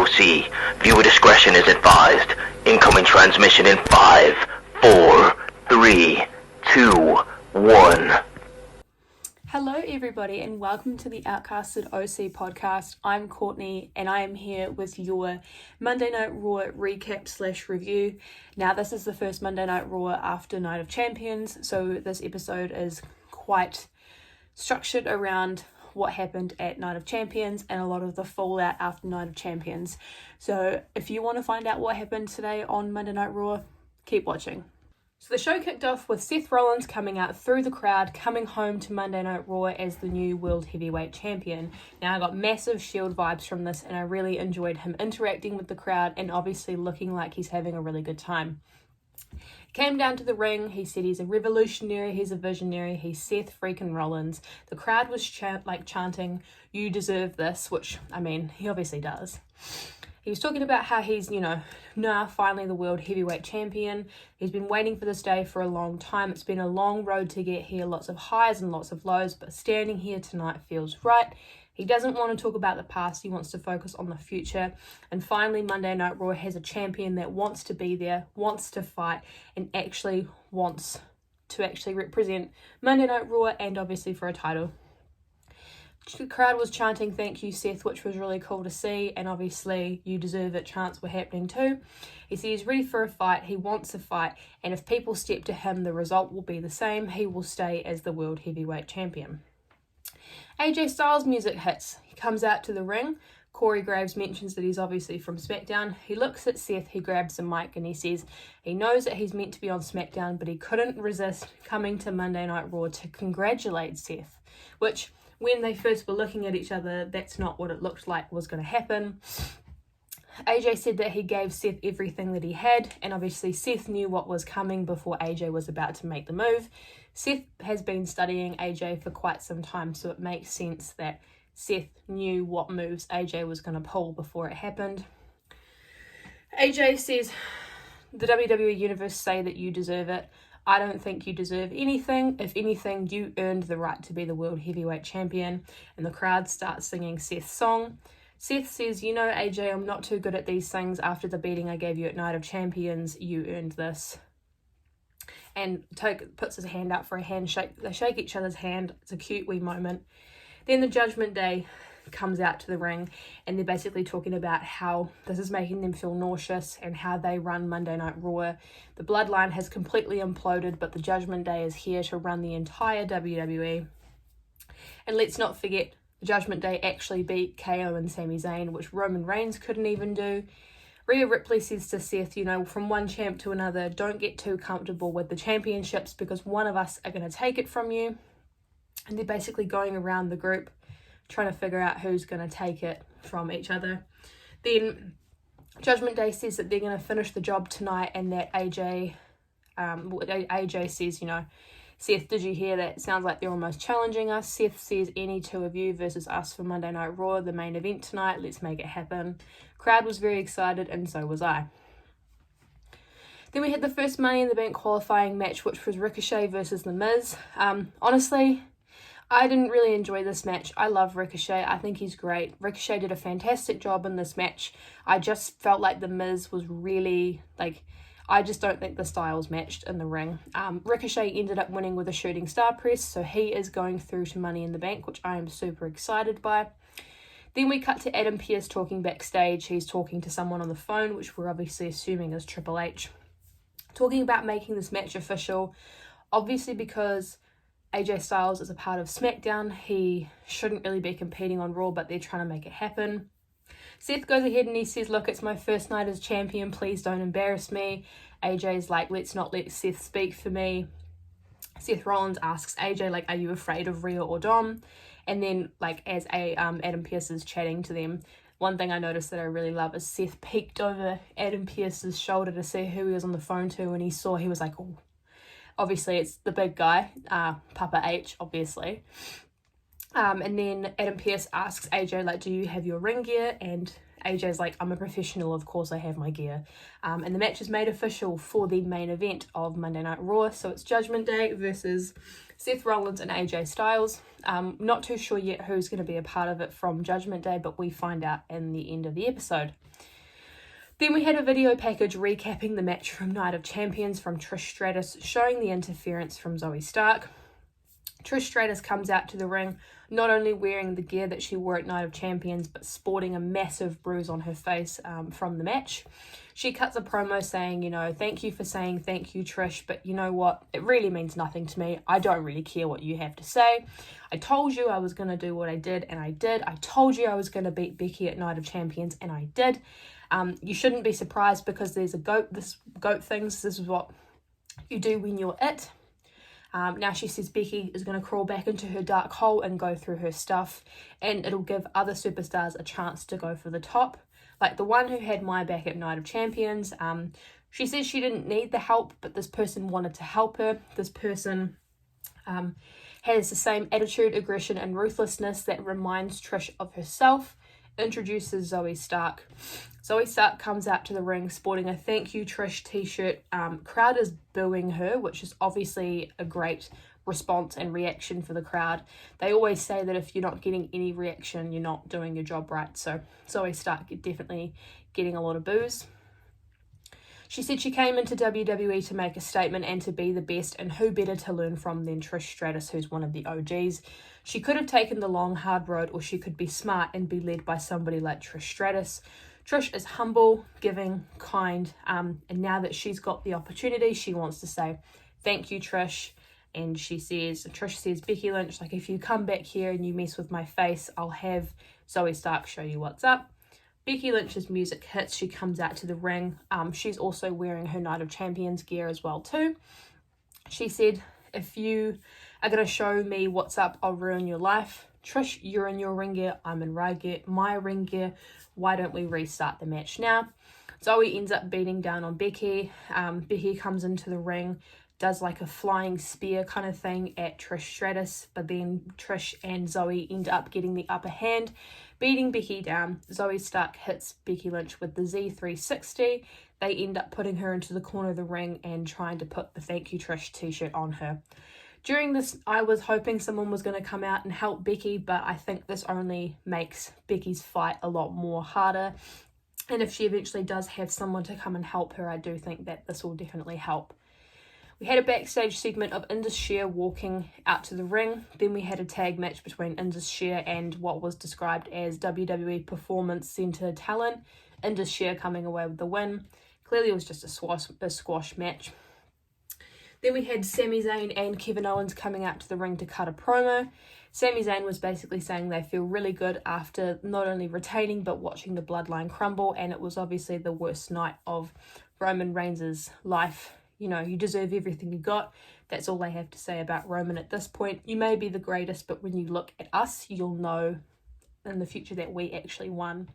OC. Viewer discretion is advised. Incoming transmission in 5, 4, 3, 2, 1. Hello everybody and welcome to the Outcasted OC Podcast. I'm Courtney and I am here with your Monday Night Raw recap / review. Now this is the first Monday Night Raw after Night of Champions, so this episode is quite structured around what happened at Night of Champions and a lot of the fallout after Night of Champions. So if you want to find out what happened today on Monday Night Raw, keep watching. So the show kicked off with Seth Rollins coming out through the crowd, coming home to Monday Night Raw as the new World Heavyweight Champion. Now I got massive Shield vibes from this and I really enjoyed him interacting with the crowd and obviously looking like he's having a really good time. Came down to the ring, he said he's a revolutionary, he's a visionary, he's Seth freaking Rollins. The crowd was chanting, "You deserve this," which, I mean, he obviously does. He was talking about how he's, now finally the World Heavyweight Champion. He's been waiting for this day for a long time. It's been a long road to get here, lots of highs and lots of lows, but standing here tonight feels right. He doesn't want to talk about the past, he wants to focus on the future. And finally, Monday Night Raw has a champion that wants to be there, wants to fight, and actually wants to represent Monday Night Raw and obviously for a title. The crowd was chanting, "Thank you, Seth," which was really cool to see, and obviously "You deserve it" chants were happening too. He said he's ready for a fight, he wants a fight, and if people step to him, the result will be the same. He will stay as the World Heavyweight Champion. AJ Styles' music hits. He comes out to the ring. Corey Graves mentions that he's obviously from SmackDown. He looks at Seth, he grabs the mic and he says he knows that he's meant to be on SmackDown, but he couldn't resist coming to Monday Night Raw to congratulate Seth, which when they first were looking at each other, that's not what it looked like was going to happen. AJ said that he gave Seth everything that he had, and obviously Seth knew what was coming before AJ was about to make the move. Seth has been studying AJ for quite some time, so it makes sense that Seth knew what moves AJ was going to pull before it happened. AJ says, "The WWE Universe say that you deserve it. I don't think you deserve anything. If anything, you earned the right to be the World Heavyweight Champion." And the crowd starts singing Seth's song. Seth says, "AJ, I'm not too good at these things. After the beating I gave you at Night of Champions, you earned this." And puts his hand out for a handshake. They shake each other's hand. It's a cute wee moment. Then the Judgment Day comes out to the ring and they're basically talking about how this is making them feel nauseous and how they run Monday Night Raw. The bloodline has completely imploded, but the Judgment Day is here to run the entire WWE. And let's not forget, the Judgment Day actually beat KO and Sami Zayn, which Roman Reigns couldn't even do. Rhea Ripley says to Seth, from one champ to another, don't get too comfortable with the championships because one of us are going to take it from you. And they're basically going around the group trying to figure out who's going to take it from each other. Then Judgment Day says that they're going to finish the job tonight and that AJ says, "Seth, did you hear that? It sounds like they're almost challenging us." Seth says, "Any two of you versus us for Monday Night Raw, the main event tonight. Let's make it happen." Crowd was very excited and so was I. Then we had the first Money in the Bank qualifying match, which was Ricochet versus The Miz. Honestly, I didn't really enjoy this match. I love Ricochet. I think he's great. Ricochet did a fantastic job in this match. I just felt like The Miz was really, I just don't think the styles matched in the ring. Ricochet ended up winning with a shooting star press, so he is going through to Money in the Bank, which I am super excited by. Then we cut to Adam Pearce talking backstage. He's talking to someone on the phone, which we're obviously assuming is Triple H. Talking about making this match official, obviously because AJ Styles is a part of SmackDown, he shouldn't really be competing on Raw, but they're trying to make it happen. Seth goes ahead and he says, "Look, it's my first night as champion, please don't embarrass me." AJ's like, "Let's not let Seth speak for me." Seth Rollins asks AJ, "Are you afraid of Rhea or Dom?" And then, as Adam Pearce is chatting to them, one thing I noticed that I really love is Seth peeked over Adam Pearce's shoulder to see who he was on the phone to, and he was like, "Oh." Obviously, it's the big guy, Papa H, obviously. And then Adam Pearce asks AJ, "Do you have your ring gear?" And AJ's like, I'm a professional, of course I have my gear. And the match is made official for the main event of Monday Night Raw. So it's Judgment Day versus Seth Rollins and AJ Styles. Not too sure yet who's going to be a part of it from Judgment Day, but we find out in the end of the episode. Then we had a video package recapping the match from Night of Champions from Trish Stratus, showing the interference from Zoe Stark. Trish Stratus comes out to the ring, not only wearing the gear that she wore at Night of Champions, but sporting a massive bruise on her face from the match. She cuts a promo saying, you know, thank you for saying thank you, Trish, but you know what? It really means nothing to me. I don't really care what you have to say. I told you I was going to do what I did, and I did. I told you I was going to beat Becky at Night of Champions, and I did. You shouldn't be surprised because there's a goat. This goat things. This is what you do when you're it. Now she says Becky is going to crawl back into her dark hole and go through her stuff, and it'll give other superstars a chance to go for the top. Like the one who had my back at Night of Champions. She says she didn't need the help, but this person wanted to help her. This person has the same attitude, aggression, and ruthlessness that reminds Trish of herself. Introduces Zoe Stark. Zoe Stark comes out to the ring sporting a thank you Trish t-shirt. Crowd is booing her, which is obviously a great response and reaction for the crowd. They always say that if you're not getting any reaction, you're not doing your job right. So Zoe Stark definitely getting a lot of boos. She said she came into WWE to make a statement and to be the best, and who better to learn from than Trish Stratus, who's one of the OGs. She could have taken the long, hard road, or she could be smart and be led by somebody like Trish Stratus. Trish is humble, giving, kind, and now that she's got the opportunity, she wants to say, thank you, Trish. And Trish says, Becky Lynch, like, if you come back here and you mess with my face, I'll have Zoe Stark show you what's up. Becky Lynch's music hits. She comes out to the ring. She's also wearing her Night of Champions gear as well too. She said, if you are going to show me what's up, I'll ruin your life. Trish, you're in your ring gear. I'm in my ring gear. Why don't we restart the match now? Zoe ends up beating down on Becky. Becky comes into the ring, does like a flying spear kind of thing at Trish Stratus, but then Trish and Zoe end up getting the upper hand, beating Becky down. Zoe Stark hits Becky Lynch with the Z360. They end up putting her into the corner of the ring and trying to put the Thank You Trish t-shirt on her. During this, I was hoping someone was going to come out and help Becky, but I think this only makes Becky's fight a lot more harder. And if she eventually does have someone to come and help her, I do think that this will definitely help. We had a backstage segment of Indus Sher walking out to the ring. Then we had a tag match between Indus Sher and what was described as WWE Performance Center talent. Indus Sher coming away with the win. Clearly it was just a squash match. Then we had Sami Zayn and Kevin Owens coming out to the ring to cut a promo. Sami Zayn was basically saying they feel really good after not only retaining but watching the bloodline crumble, and it was obviously the worst night of Roman Reigns' life. You know, you deserve everything you got. That's all I have to say about Roman at this point. You may be the greatest, but when you look at us, you'll know in the future that we actually won.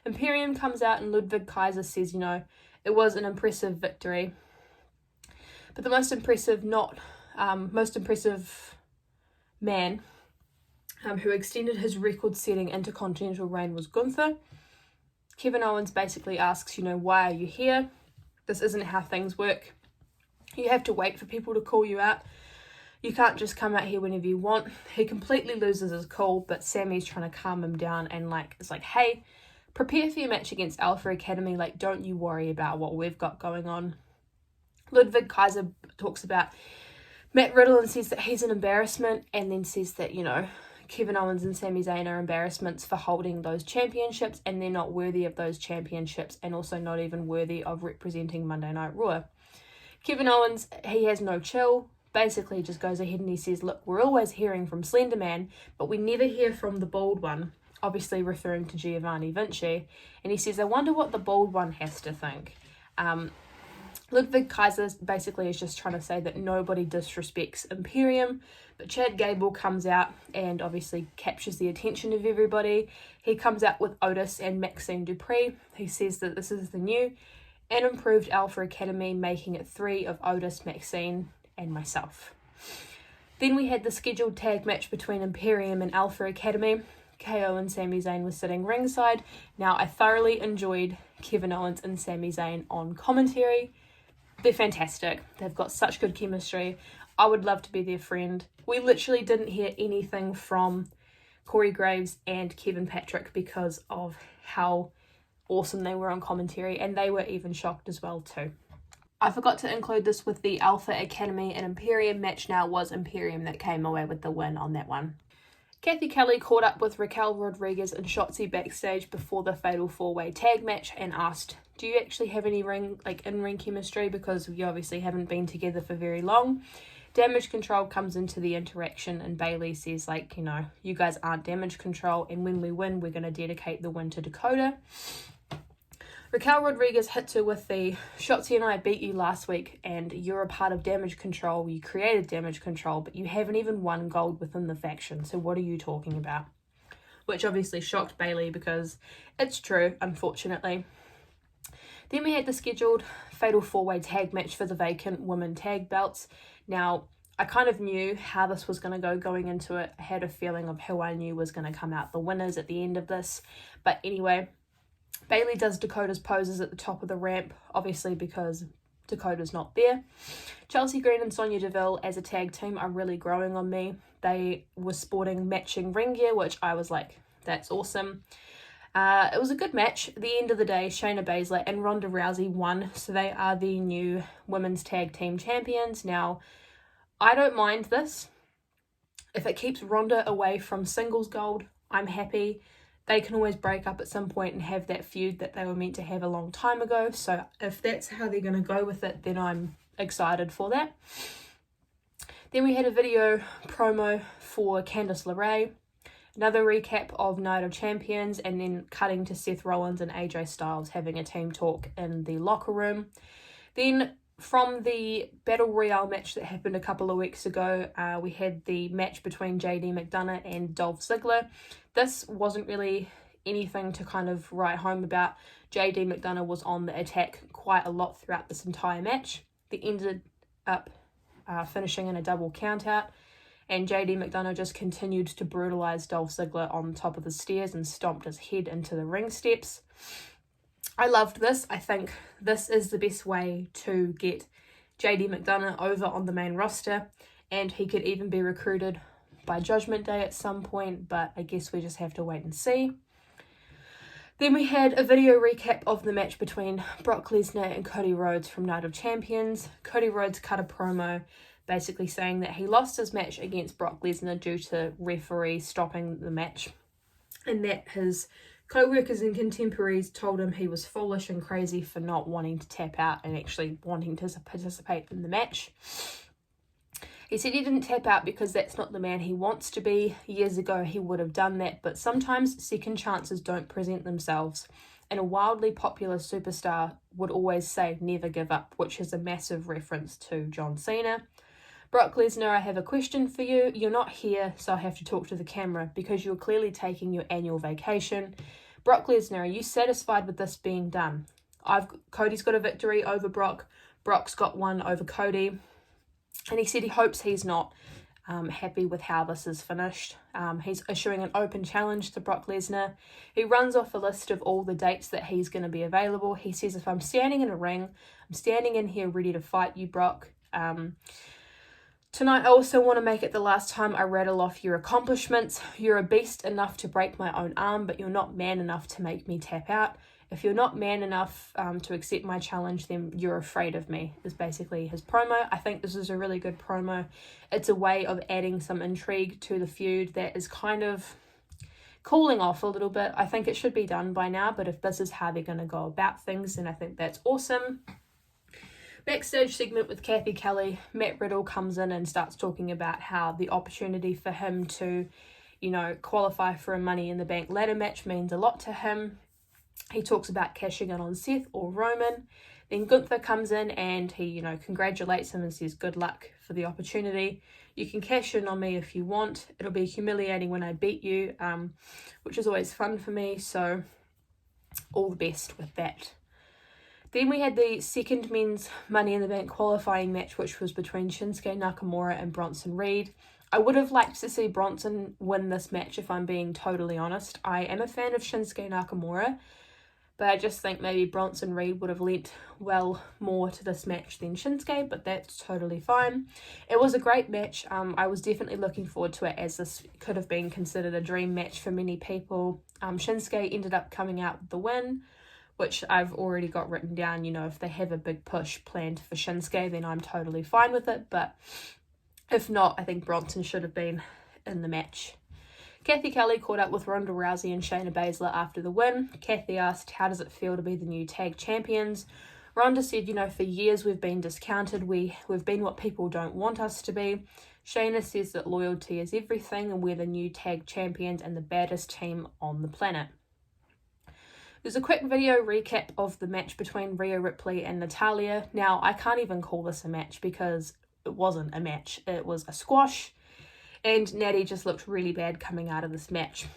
Imperium comes out and Ludwig Kaiser says, you know, it was an impressive victory. But the most impressive man who extended his record-setting Intercontinental reign was Gunther. Kevin Owens basically asks, you know, why are you here? This isn't how things work. You have to wait for people to call you out. You can't just come out here whenever you want. He completely loses his cool, but Sami's trying to calm him down and it's like, hey, prepare for your match against Alpha Academy. Like, don't you worry about what we've got going on. Ludwig Kaiser talks about Matt Riddle and says that he's an embarrassment, and then says that, you know, Kevin Owens and Sami Zayn are embarrassments for holding those championships, and they're not worthy of those championships, and also not even worthy of representing Monday Night Raw. Kevin Owens, he has no chill, basically just goes ahead and he says, look, we're always hearing from Slender Man, but we never hear from the bald one, obviously referring to Giovanni Vinci, and he says, I wonder what the bald one has to think. Ludwig Kaiser basically is just trying to say that nobody disrespects Imperium, but Chad Gable comes out and obviously captures the attention of everybody. He comes out with Otis and Maxine Dupree. He says that this is the new and improved Alpha Academy, making it 3 of Otis, Maxine, and myself. Then we had the scheduled tag match between Imperium and Alpha Academy. KO and Sami Zayn were sitting ringside. Now, I thoroughly enjoyed Kevin Owens and Sami Zayn on commentary. They're fantastic. They've got such good chemistry. I would love to be their friend. We literally didn't hear anything from Corey Graves and Kevin Patrick because of how awesome they were on commentary, and they were even shocked as well too. I forgot to include this with the Alpha Academy and Imperium match. Now, it was Imperium that came away with the win on that one. Kathy Kelly caught up with Raquel Rodriguez and Shotzi backstage before the Fatal 4-Way tag match and asked, do you actually have any in-ring chemistry, because you obviously haven't been together for very long? Damage Control comes into the interaction and Bayley says, you guys aren't Damage Control, and when we win, we're going to dedicate the win to Dakota. Raquel Rodriguez hits her with the, Shotzi and I beat you last week and you're a part of Damage Control. You created Damage Control, but you haven't even won gold within the faction. So what are you talking about? Which obviously shocked Bayley because it's true, unfortunately. Then we had the scheduled Fatal 4-Way tag match for the vacant women tag belts. Now, I kind of knew how this was going to go going into it. I had a feeling of who I knew was going to come out the winners at the end of this. But anyway, Bayley does Dakota's poses at the top of the ramp, obviously because Dakota's not there. Chelsea Green and Sonya Deville as a tag team are really growing on me. They were sporting matching ring gear, which I was like, that's awesome. It was a good match. At the end of the day, Shayna Baszler and Ronda Rousey won, so they are the new women's tag team champions. Now, I don't mind this. If it keeps Ronda away from singles gold, I'm happy. They can always break up at some point and have that feud that they were meant to have a long time ago. So if that's how they're going to go with it, then I'm excited for that. Then we had a video promo for Candice LeRae. Another recap of Night of Champions, and then cutting to Seth Rollins and AJ Styles having a team talk in the locker room. Then from the Battle Royale match that happened a couple of weeks ago, we had the match between JD McDonough and Dolph Ziggler. This wasn't really anything to kind of write home about. JD McDonough was on the attack quite a lot throughout this entire match. They ended up finishing in a double countout, and JD McDonough just continued to brutalise Dolph Ziggler on top of the stairs and stomped his head into the ring steps. I loved this. I think this is the best way to get JD McDonough over on the main roster, and he could even be recruited by Judgment Day at some point, but I guess we just have to wait and see. Then we had a video recap of the match between Brock Lesnar and Cody Rhodes from Night of Champions. Cody Rhodes cut a promo basically saying that he lost his match against Brock Lesnar due to referee stopping the match, and that his co-workers and contemporaries told him he was foolish and crazy for not wanting to tap out and actually wanting to participate in the match. He said he didn't tap out because that's not the man he wants to be. Years ago he would have done that, but sometimes second chances don't present themselves. And a wildly popular superstar would always say never give up, which is a massive reference to John Cena. Brock Lesnar, I have a question for you. You're not here, so I have to talk to the camera because you're clearly taking your annual vacation. Brock Lesnar, are you satisfied with this being done? Cody's got a victory over Brock. Brock's got one over Cody. And he said he hopes he's not happy with how this is finished. He's issuing an open challenge to Brock Lesnar. He runs off a list of all the dates that he's going to be available. He says, if I'm standing in a ring, I'm standing in here ready to fight you, Brock. Tonight, I also want to make it the last time I rattle off your accomplishments. You're a beast enough to break my own arm, but you're not man enough to make me tap out. If you're not man enough to accept my challenge, then you're afraid of me, is basically his promo. I think this is a really good promo. It's a way of adding some intrigue to the feud that is kind of cooling off a little bit. I think it should be done by now, but if this is how they're going to go about things, then I think that's awesome. Backstage segment with Kathy Kelly, Matt Riddle comes in and starts talking about how the opportunity for him to, qualify for a Money in the Bank ladder match means a lot to him. He talks about cashing in on Seth or Roman. Then Gunther comes in and he, congratulates him and says, good luck for the opportunity. You can cash in on me if you want. It'll be humiliating when I beat you, which is always fun for me. So all the best with that. Then we had the second men's Money in the Bank qualifying match, which was between Shinsuke Nakamura and Bronson Reed. I would have liked to see Bronson win this match, if I'm being totally honest. I am a fan of Shinsuke Nakamura, but I just think maybe Bronson Reed would have lent well more to this match than Shinsuke, but that's totally fine. It was a great match. I was definitely looking forward to it, as this could have been considered a dream match for many people. Shinsuke ended up coming out with the win, which I've already got written down. You know, if they have a big push planned for Shinsuke, then I'm totally fine with it, but if not, I think Bronson should have been in the match. Kathy Kelly caught up with Ronda Rousey and Shayna Baszler after the win. Kathy asked, how does it feel to be the new tag champions? Ronda said, for years we've been discounted. We've been what people don't want us to be. Shayna says that loyalty is everything and we're the new tag champions and the baddest team on the planet. There's a quick video recap of the match between Rhea Ripley and Natalya. Now, I can't even call this a match because it wasn't a match. It was a squash. And Natty just looked really bad coming out of this match.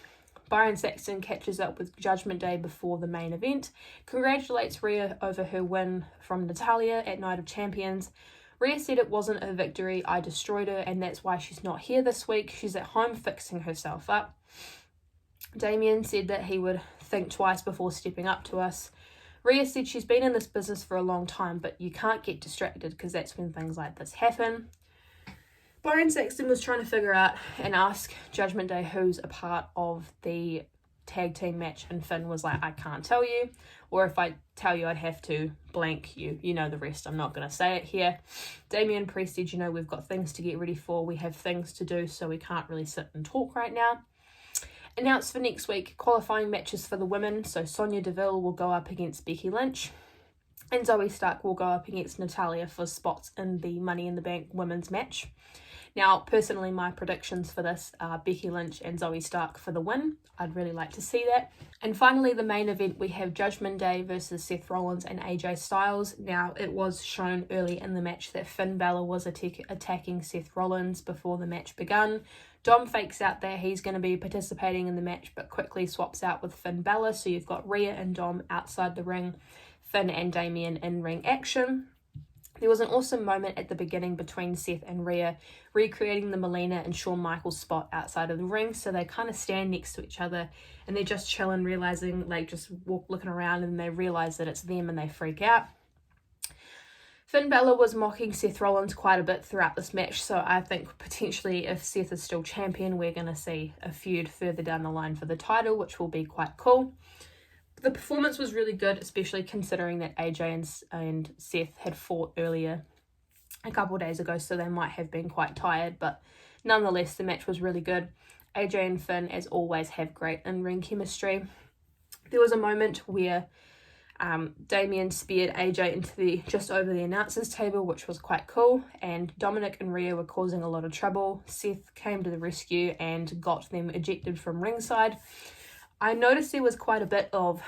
Byron Saxton catches up with Judgment Day before the main event, congratulates Rhea over her win from Natalya at Night of Champions. Rhea said it wasn't a victory, I destroyed her, and that's why she's not here this week. She's at home fixing herself up. Damien said that he would think twice before stepping up to us. Rhea said she's been in this business for a long time, but you can't get distracted because that's when things like this happen. Byron Saxton was trying to figure out and ask Judgment Day who's a part of the tag team match, and Finn was like, I can't tell you, or if I tell you I'd have to blank you. You know the rest, I'm not going to say it here. Damian Priest said, we've got things to get ready for, we have things to do, so we can't really sit and talk right now. Announced for next week, qualifying matches for the women, so Sonya Deville will go up against Becky Lynch, and Zoe Stark will go up against Natalya for spots in the Money in the Bank women's match. Now, personally, my predictions for this are Becky Lynch and Zoe Stark for the win. I'd really like to see that. And finally, the main event, we have Judgment Day versus Seth Rollins and AJ Styles. Now, it was shown early in the match that Finn Balor was attacking Seth Rollins before the match began. Dom fakes out that he's going to be participating in the match, but quickly swaps out with Finn Balor. So you've got Rhea and Dom outside the ring, Finn and Damien in ring action. There was an awesome moment at the beginning between Seth and Rhea, recreating the Melina and Shawn Michaels spot outside of the ring. So they kind of stand next to each other and they're just chilling, realizing, looking around, and they realize that it's them and they freak out. Finn Balor was mocking Seth Rollins quite a bit throughout this match, so I think potentially if Seth is still champion, we're going to see a feud further down the line for the title, which will be quite cool. The performance was really good, especially considering that AJ and Seth had fought earlier a couple of days ago, so they might have been quite tired, but nonetheless, the match was really good. AJ and Finn, as always, have great in-ring chemistry. There was a moment where Damien speared AJ into just over the announcer's table, which was quite cool, and Dominic and Rhea were causing a lot of trouble. Seth came to the rescue and got them ejected from ringside. I noticed there was quite a bit of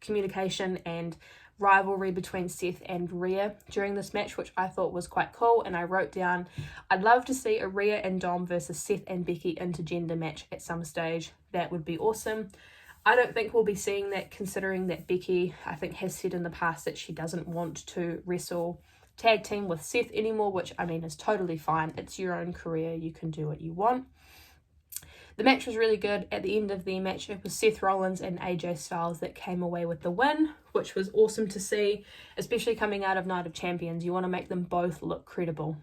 communication and rivalry between Seth and Rhea during this match, which I thought was quite cool, and I wrote down, I'd love to see a Rhea and Dom versus Seth and Becky intergender match at some stage. That would be awesome. I don't think we'll be seeing that, considering that Becky, I think, has said in the past that she doesn't want to wrestle tag team with Seth anymore, which, I mean, is totally fine. It's your own career. You can do what you want. The match was really good. At the end of the match, it was Seth Rollins and AJ Styles that came away with the win, which was awesome to see, especially coming out of Night of Champions. You want to make them both look credible.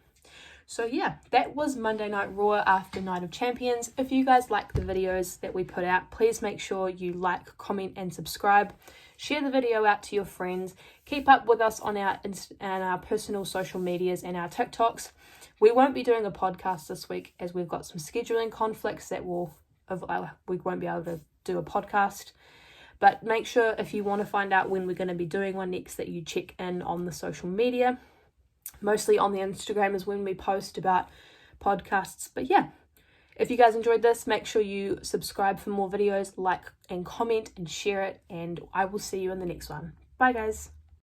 So yeah, that was Monday Night Raw after Night of Champions. If you guys like the videos that we put out, please make sure you like, comment, and subscribe. Share the video out to your friends. Keep up with us on our personal social medias and our TikToks. We won't be doing a podcast this week as we've got some scheduling conflicts that we won't be able to do a podcast. But make sure, if you want to find out when we're going to be doing one next, that you check in on the social media. Mostly on the Instagram is when we post about podcasts. But yeah, if you guys enjoyed this, make sure you subscribe for more videos, like and comment and share it. And I will see you in the next one. Bye guys.